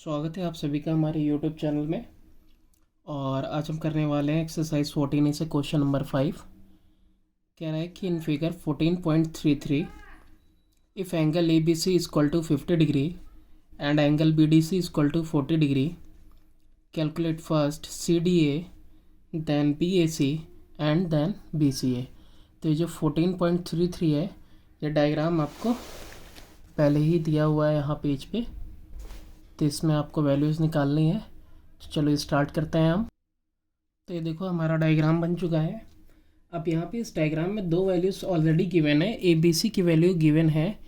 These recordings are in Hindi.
स्वागत है आप सभी का हमारे यूट्यूब चैनल में। और आज हम करने वाले हैं एक्सरसाइज 14 से क्वेश्चन नंबर 5। कह रहा है कि in figure 14.33 if angle A B C is equal to 50 degree and angle B D C is equal to 40 degree, calculate first C D A then B A C and then B C A. तो ये जो 14.33 है, ये डायग्राम आपको पहले ही दिया हुआ है यहाँ पेज पे, तो इसमें आपको वैल्यूज़ निकालनी है। तो चलो स्टार्ट करते हैं हम। तो ये देखो हमारा डायग्राम बन चुका है। अब यहाँ पे इस डायग्राम में दो वैल्यूज़ ऑलरेडी गिवन है। ए बी सी की वैल्यू गिवन है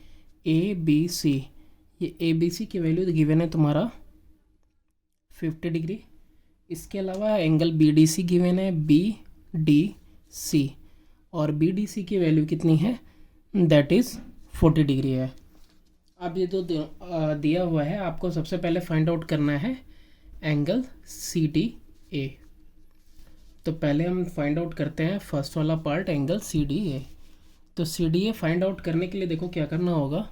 ए बी सी, ये ए बी सी की वैल्यू गिवन है तुम्हारा 50 डिग्री। इसके अलावा angle B D C given है बी डी सी, और बी डी सी की वैल्यू कितनी है, दैट इज़ 40 डिग्री है। अब ये दिया हुआ है, आपको सबसे पहले फाइंड आउट करना है एंगल सी डी ए। तो पहले हम फाइंड आउट करते हैं फर्स्ट वाला part, angle C D A. तो C D A find out करने के लिए देखो क्या करना होगा।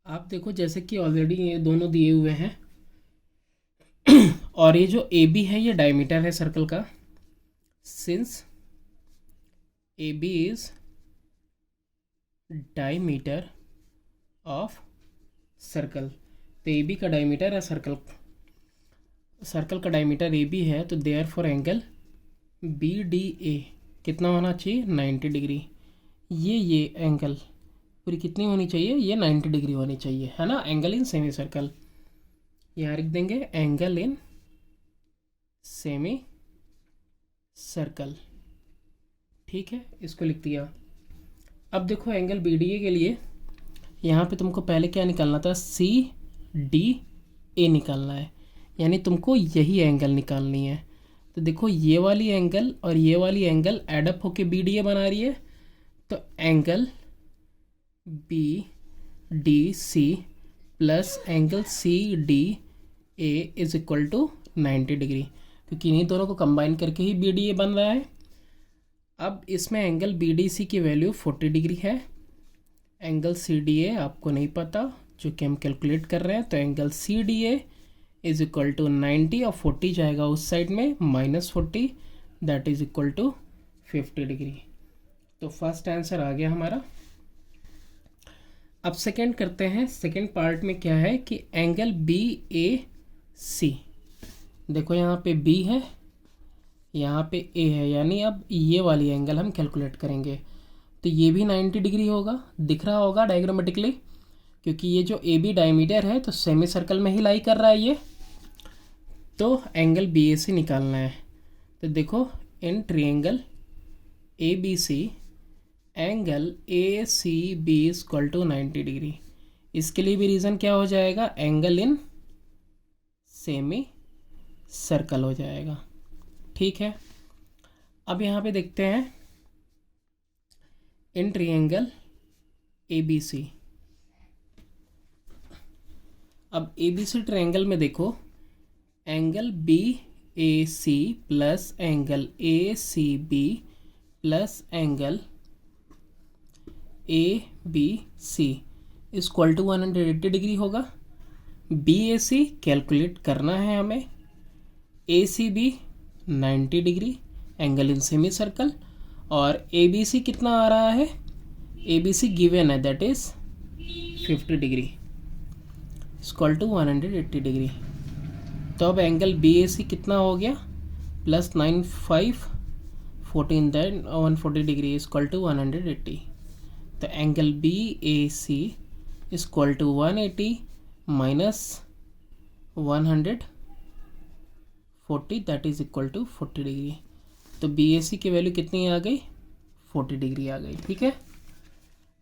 आप देखो जैसे कि ऑलरेडी ये दोनों दिए हुए हैं और ये जो ए बी है ये डायमीटर है सर्कल का। Since A B is diameter of circle, तो ए बी का डायमीटर है सर्कल का डायमीटर ए बी है, तो therefore angle B D A कितना होना चाहिए, 90 डिग्री। ये एंगल पूरी कितनी होनी चाहिए, ये 90 डिग्री होनी चाहिए, है ना। एंगल इन सेमी सर्कल, यहाँ लिख देंगे एंगल इन सेमी सर्कल, ठीक है, इसको लिख दिया। अब देखो एंगल बी डी ए के लिए यहाँ पे तुमको पहले क्या निकालना था, सी डी ए निकालना है, यानी तुमको यही एंगल निकालनी है। तो देखो ये वाली एंगल और ये वाली एंगल एडअप होके बी डी ए बना रही है, तो angle B D C plus angle C D A is equal to 90 degree, क्योंकि इन्हीं दोनों को कंबाइन करके ही बी डी ए बन रहा है। अब इसमें एंगल बी डी सी की वैल्यू 40 डिग्री है, एंगल सी डी ए आपको नहीं पता जो कि हम कैलकुलेट कर रहे हैं। तो angle C D A is equal to 90 और 40 जाएगा उस साइड में, -40, that is equal to 50 degree. तो फर्स्ट आंसर आ गया हमारा। अब सेकेंड करते हैं। सेकेंड पार्ट में क्या है कि एंगल बी ए सी, देखो यहाँ पे बी है, यहाँ पे ए है, यानी अब ये वाली एंगल हम कैलकुलेट करेंगे। तो ये भी 90 डिग्री होगा, दिख रहा होगा डायग्रामेटिकली, क्योंकि ये जो ए बी डायमीटर है तो सेमी सर्कल में ही लाई कर रहा है ये। तो एंगल बी ए सी निकालना है। तो देखो in triangle A B C angle A C B equal to 90 degree, इसके लिए भी रीज़न क्या हो जाएगा, एंगल इन सेमी सर्कल हो जाएगा, ठीक है। अब यहाँ पे देखते हैं इन ट्रायंगल ए बी सी। अब ए बी सी ट्रायंगल में देखो angle B A C plus angle A C B plus angle A B C equal to 180 degree होगा। बी ए सी कैलकुलेट करना है हमें, A C B 90 degree angle in semi circle, और ए बी सी कितना आ रहा है, ए बी सी गिवन है that is 50 degree equal to 180 degree. तो अब एंगल बी ए सी कितना हो गया, +9 5 14 दैन 140 डिग्री इक्वल टू 180। तो angle B A C equal to 180 minus 140, that is equal to 40 degree. तो बी ए सी की वैल्यू कितनी आ गई, 40 डिग्री आ गई, ठीक है।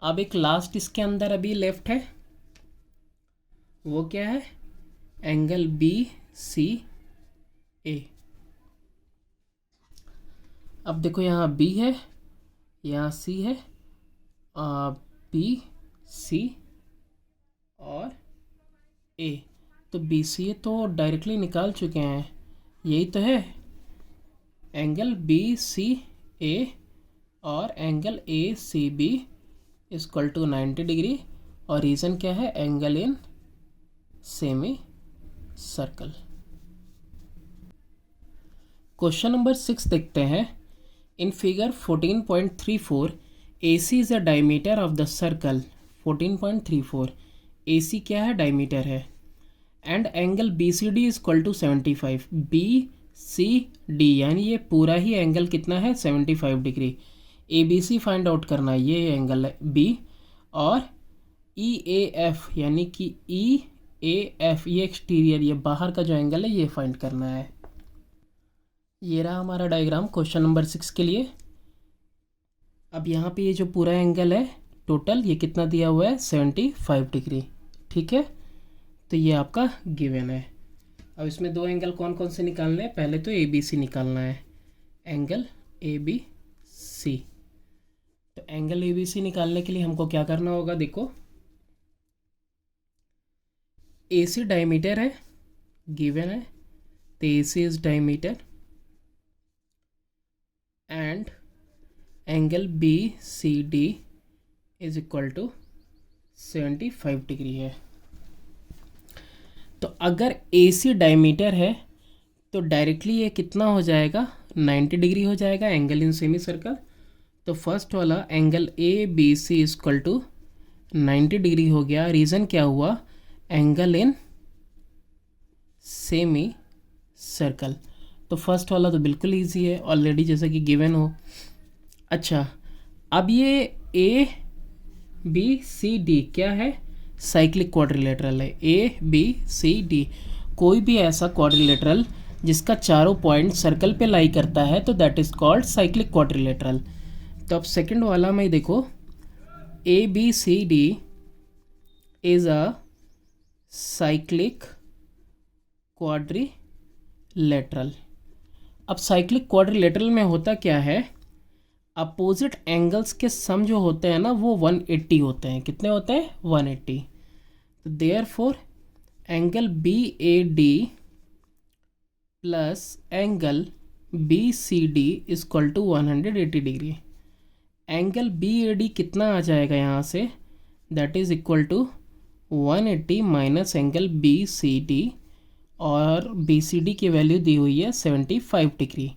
अब एक लास्ट इसके अंदर अभी लेफ्ट है, वो क्या है, एंगल बी सी ए। अब देखो यहाँ बी है, यहाँ सी है, बी सी और ए। तो बी सी ए तो डायरेक्टली निकाल चुके हैं, यही तो है एंगल बी सी ए और angle A C B equal to 90 degree, और रीज़न क्या है, angle in semi circle. Question number 6 देखते हैं। In figure 14.34 AC is a diameter of the circle. 14.34 AC क्या है? डायमीटर है। And angle BCD is equal to 75। BCD यानी ये पूरा ही एंगल कितना है? 75 डिग्री। ABC फाइंड आउट करना है, ये एंगल है B। और EAF यानी कि EAF ये एक्सटीरियर, ये बाहर का जो एंगल है, ये फाइंड करना है। ये रहा हमारा डायग्राम क्वेश्चन नंबर 6 के लिए। अब यहाँ पे ये जो पूरा एंगल है टोटल, ये कितना दिया हुआ है? 75 डिग्री। ठीक है, तो ये आपका गिवन है। अब इसमें दो एंगल कौन कौन से निकालने हैं? पहले तो ABC निकालना है, एंगल ABC। तो एंगल ABC निकालने के लिए हमको क्या करना होगा? देखो, AC डायमीटर है, गिवन है, तो AC is diameter and angle BCD is equal to 75 degree है। तो अगर AC डायमीटर है तो डायरेक्टली ये कितना हो जाएगा? 90 डिग्री हो जाएगा एंगल इन सेमी सर्कल। तो फर्स्ट वाला angle ABC is equal to 90 degree हो गया। रीज़न क्या हुआ? Angle in semi circle. तो फर्स्ट वाला तो बिल्कुल ईजी है ऑलरेडी, जैसा कि गिवन हो। अच्छा, अब ये ABCD क्या है? साइक्लिक क्वाड्रिलेटरल है। ABCD कोई भी ऐसा क्वाड्रिलेटरल जिसका चारों पॉइंट सर्कल पे लाई करता है तो that is called cyclic quadrilateral. तो अब सेकंड वाला में देखो, ABCD is a cyclic quadrilateral. अब साइक्लिक क्वाड्रिलेटरल में होता क्या है? अपोजिट एंगल्स के सम जो होते हैं ना, वो 180 होते हैं। कितने होते हैं? 180। तो therefore angle BAD plus angle BCD is equal to 180 degree. Angle BAD कितना आ जाएगा यहाँ से? That is equal to 180 minus angle BCD, और BCD की वैल्यू दी हुई है 75 डिग्री,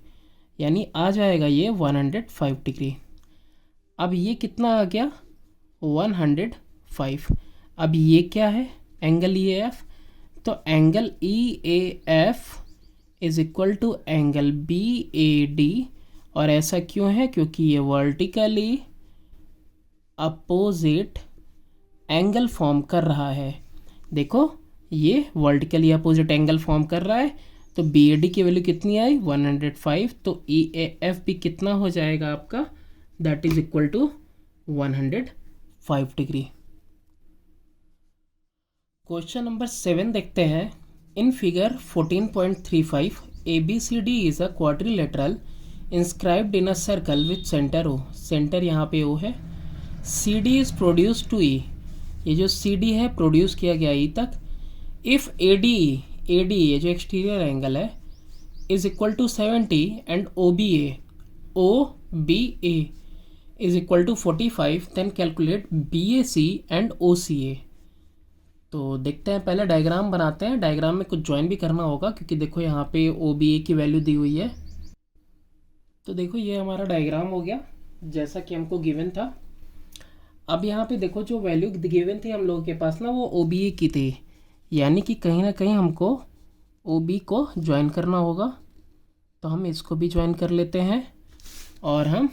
यानी आ जाएगा ये 105 डिग्री। अब ये कितना आ गया? 105। अब ये क्या है? Angle EAF। तो angle EAF is equal to angle BAD। और ऐसा क्यों है? क्योंकि ये वर्टिकली अपोजिट एंगल फॉर्म कर रहा है। देखो, ये वर्टिकली अपोजिट एंगल फॉर्म कर रहा है। तो BAD की वैल्यू कितनी आई? 105। तो EAF भी कितना हो जाएगा आपका? That is equal to 105 degree. Question number 7 देखते हैं। In figure 14.35 ABCD is a quadrilateral inscribed in a circle with centre O। Centre यहाँ पे O है। CD is produce to E। ये जो CD है प्रोड्यूस किया गया E तक। इफ AD ये जो एक्सटीरियर एंगल है is equal to 70 and OBA is equal to 45, then calculate BAC and OCA। तो देखते हैं, पहले डायग्राम बनाते हैं। डायग्राम में कुछ ज्वाइन भी करना होगा, क्योंकि देखो यहाँ पे OBA की वैल्यू दी हुई है। तो देखो, ये हमारा डायग्राम हो गया जैसा कि हमको गिवन था। अब यहाँ पे देखो, जो वैल्यू गिवन थी हम लोगों के पास ना, वो OBA की थी, यानी कि कहीं ना कहीं हमको OB को ज्वाइन करना होगा। तो हम इसको भी ज्वाइन कर लेते हैं और हम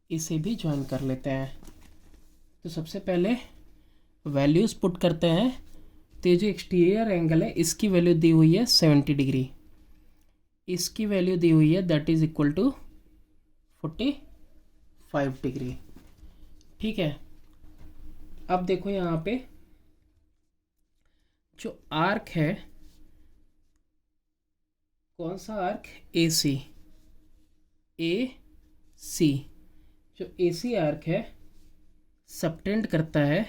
इसे भी ज्वाइन कर लेते हैं। तो सबसे पहले वैल्यूज़ पुट करते हैं। तो ये जो एक्सटीरियर एंगल है, इसकी वैल्यू दी हुई है 70 डिग्री, इसकी वैल्यू दी हुई है that is equal to 45 degree. ठीक है, अब देखो यहाँ पे जो आर्क है, कौन सा आर्क? AC। जो AC आर्क है सबटेंड करता है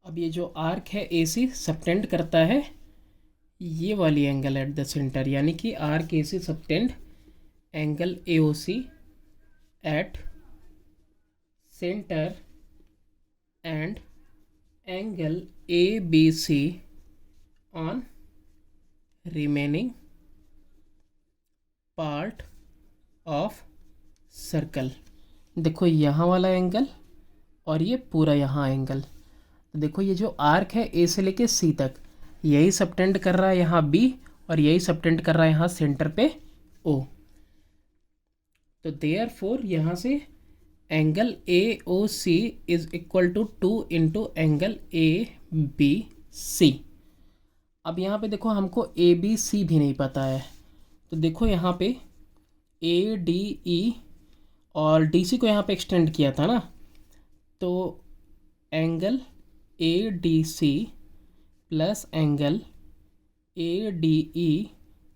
अब ये जो आर्क है AC सबटेंड करता है ये वाली एंगल एट द सेंटर, यानी कि arc AC subtend angle AOC at center and angle ABC on remaining part of circle. देखो यहाँ वाला एंगल और ये पूरा यहाँ एंगल, तो देखो ये जो आर्क है ए से लेके सी तक, यही सबटेंड कर रहा है यहाँ बी और यही सबटेंड कर रहा है यहाँ सेंटर पे ओ। तो देयरफॉर यहाँ से angle A O C is equal to 2 into angle A B C. अब यहाँ पे देखो हमको ए बी सी भी नहीं पता है, तो देखो यहाँ पे ए डी ई और डी सी को यहाँ पे एक्सटेंड किया था ना, तो angle A D C plus angle A D E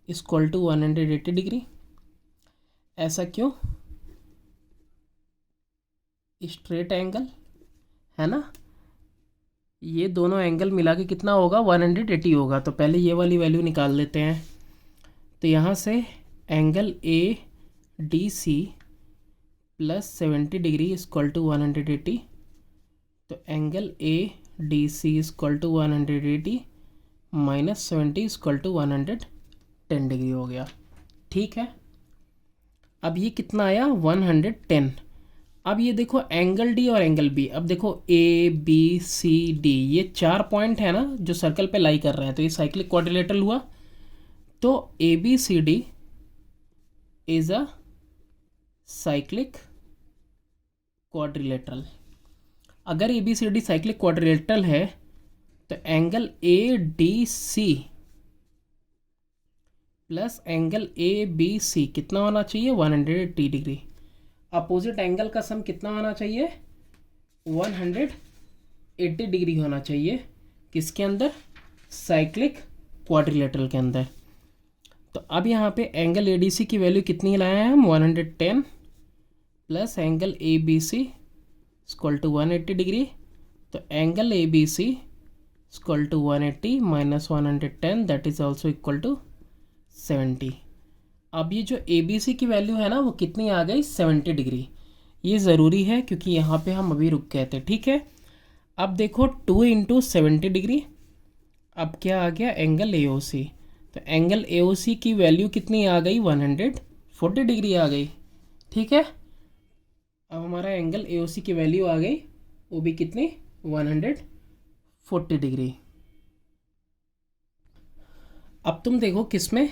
equal to 180 degree. ऐसा क्यों? स्ट्रेट एंगल है ना, ये दोनों एंगल मिला के कितना होगा? 180 होगा। तो पहले ये वाली वैल्यू निकाल लेते हैं। तो यहाँ से angle A D C plus 70 degree equal to 180, तो angle A D C equal to 180 minus 70 equal to 110 degree हो गया। ठीक है, अब ये कितना आया? 110। अब ये देखो एंगल डी और एंगल बी, अब देखो ए बी सी डी, ये 4 पॉइंट है ना जो सर्कल पे लाई कर रहे हैं, तो ये साइक्लिक क्वाड्रिलेटरल हुआ। तो A B C D is a cyclic quadrilateral. अगर A B C D cyclic quadrilateral है तो angle A D C plus angle A B C कितना होना चाहिए? 180 डिग्री। अपोजिट एंगल का सम कितना होना चाहिए? 180 डिग्री होना चाहिए। किसके अंदर? साइक्लिक क्वाड्रिलेटरल के अंदर। तो अब यहाँ पे एंगल ए डी सी की वैल्यू कितनी लाए हैं हम? 110 plus angle A B C equal to 180 degree. तो angle A B C equal to 180 minus 110 that is also equal to 70। अब ये जो ए बी सी की वैल्यू है ना वो कितनी आ गई? 70 डिग्री। ये ज़रूरी है क्योंकि यहाँ पे हम अभी रुक गए थे। ठीक है, अब देखो 2 इंटू 70 डिग्री, अब क्या आ गया? एंगल ए ओ सी। तो एंगल ए ओ सी की वैल्यू कितनी आ गई? 140 डिग्री आ गई। ठीक है, अब हमारा एंगल ए ओ सी की वैल्यू आ गई, वो भी कितनी? 140 डिग्री। अब तुम देखो किसमें?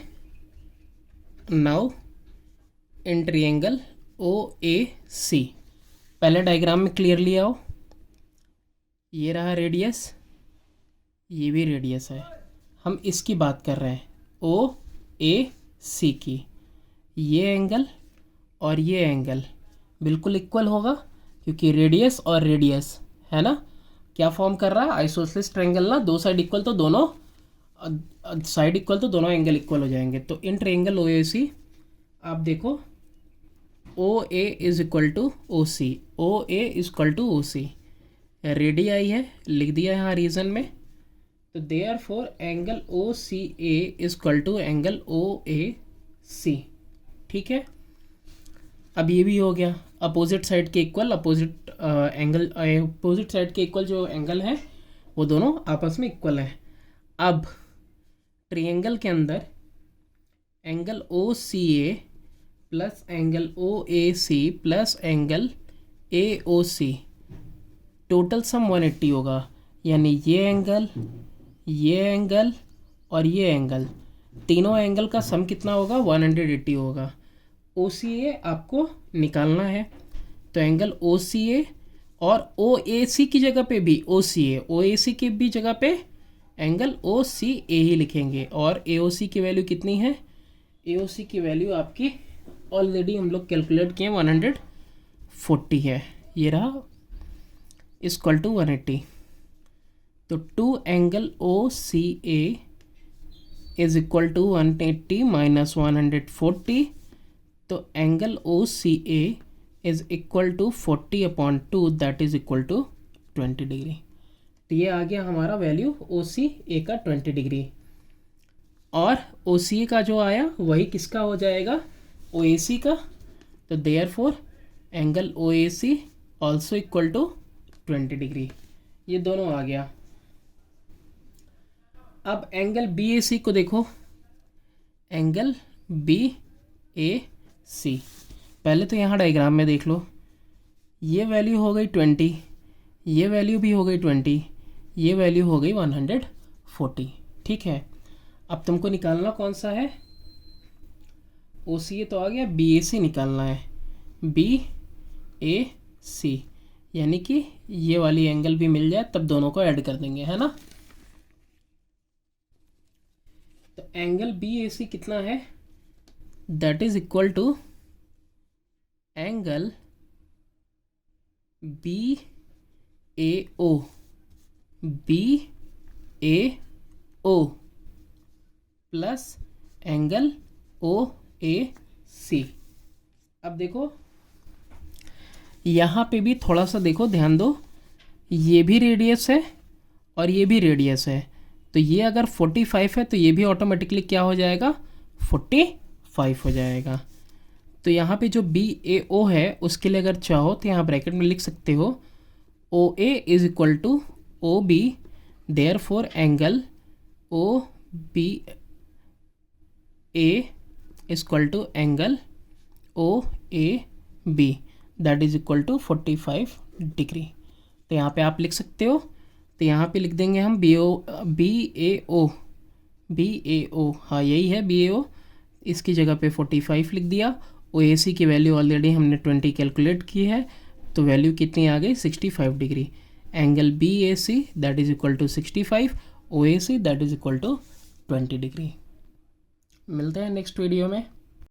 Now in triangle O A सी। पहले डायग्राम में क्लियरली आओ। ये रहा रेडियस, ये भी रेडियस है, हम इसकी बात कर रहे हैं ओ ए सी की। ये एंगल और ये एंगल बिल्कुल इक्वल होगा क्योंकि रेडियस और रेडियस है ना, क्या फॉर्म कर रहा है? आइसोसेलेस ट्रायंगल ना, दो साइड इक्वल तो दोनों साइड इक्वल तो दोनों एंगल इक्वल हो जाएंगे। तो in triangle O A C आप देखो O A is equal to O C, O A is equal to O C, radii है, लिख दिया यहाँ रीजन में। तो therefore angle O C A is equal to angle O A C. ठीक है, अब ये भी हो गया अपोजिट साइड के equal, opposite angle opposite side के इक्वल जो एंगल है वो दोनों आपस में इक्वल है। अब ट्रायंगल के अंदर angle O C A plus angle O A C plus angle A O C, total sum 180 होगा। यानी ये एंगल और ये एंगल, तीनों एंगल का सम कितना होगा? 180 होगा। ओ सी ए आपको निकालना है, तो एंगल ओ सी ए और ओ ए सी की जगह पे भी ओ C A, O A C की भी जगह पे एंगल ओ सी ए ही लिखेंगे। और ए ओ सी की वैल्यू कितनी है? ए ओ सी की वैल्यू आपकी ऑलरेडी हम लोग कैलकुलेट किए, 140 है। ये रहा इक्वल टू 180। तो 2 angle O C A is equal to 180 minus 140। तो angle O C A is equal to 40/2 that is equal to 20 degree. तो ये आ गया हमारा वैल्यू ओ सी ए का 20 डिग्री। और ओ सी ए का जो आया वही किसका हो जाएगा? ओ ए सी का। तो therefore angle O A C also equal to 20 degree, ये दोनों आ गया। अब एंगल बी ए सी को देखो, एंगल बी ए सी, पहले तो यहाँ डायग्राम में देख लो, ये वैल्यू हो गई 20, ये वैल्यू भी हो गई 20, ये वैल्यू हो गई 140, ठीक है। अब तुमको निकालना कौन सा है, ओ सी ए तो आ गया, बी ए सी निकालना है, बी ए सी, यानी कि ये वाली एंगल भी मिल जाए तब दोनों को ऐड कर देंगे, है ना। तो एंगल बी ए सी कितना है, that is equal to angle B A O, B A O plus angle O A C. अब देखो यहाँ पे भी थोड़ा सा देखो, ध्यान दो, ये भी रेडियस है और ये भी रेडियस है, तो ये अगर 45 है तो ये भी ऑटोमेटिकली क्या हो जाएगा, 45 हो जाएगा। तो यहाँ पे जो बी ए ओ है उसके लिए अगर चाहो तो यहाँ ब्रैकेट में लिख सकते हो O A is equal to O B, therefore angle O B A is equal to angle O A B, that is equal to 45 degree. तो यहाँ पे आप लिख सकते हो, तो यहाँ पे लिख देंगे हम बी ए ओ, हाँ यही है बी ए ओ, इसकी जगह पे 45 लिख दिया। ओ ए सी की वैल्यू ऑलरेडी हमने 20 कैलकुलेट की है, तो वैल्यू कितनी आ गई, 65 degree. Angle B A C that is equal to 65, O A C that is equal to 20 degree. मिलते हैं नेक्स्ट वीडियो में।